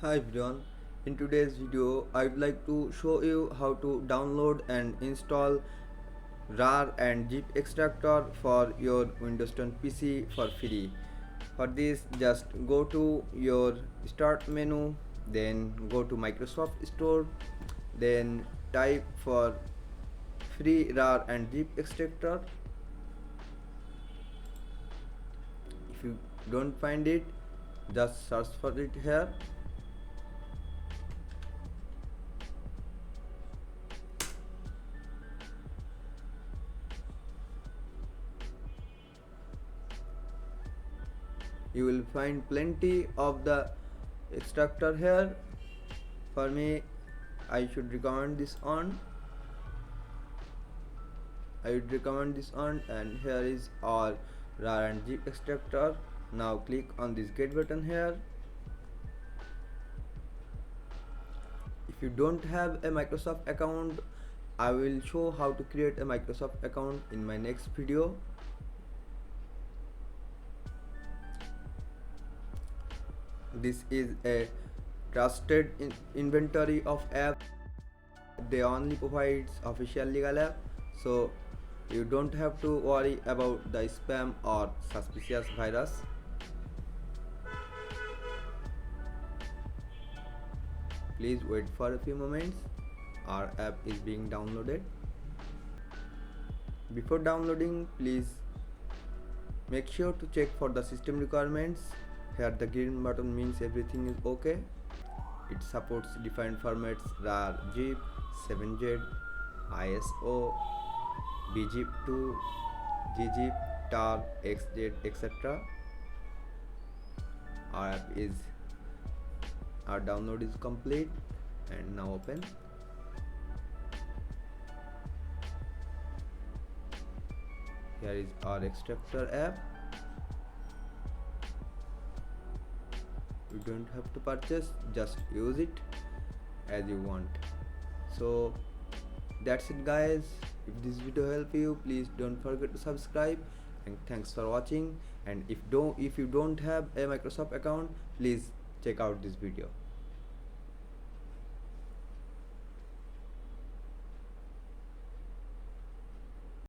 Hi everyone, in today's video I would like to show you how to download and install RAR and zip extractor for your Windows 10 PC for free. For this, just go to your start menu, then go to Microsoft Store, then type for free RAR and zip extractor. If you don't find it, just search for it here. You will find plenty of the extractor here. For me, I should recommend this on. I would recommend this on, and here is our RAR and zip extractor. Now click on this get button here. If you don't have a Microsoft account, I will show how to create a Microsoft account in my next video. This is a trusted inventory of apps. They only provides official legal app, so you don't have to worry about the spam or suspicious virus. Please wait for a few moments. Our app is being downloaded. Before downloading, please make sure to check for the system requirements. Here the green button means everything is okay. It supports defined formats RAR, zip, 7z, ISO, bzip2, gzip, tar, xz, etc. Our download is complete, and now open. Here is our extractor app. You don't have to purchase, just use it as you want. So that's it guys. If this video helped you, please don't forget to subscribe, and thanks for watching. And if you don't have a Microsoft account, please check out this video.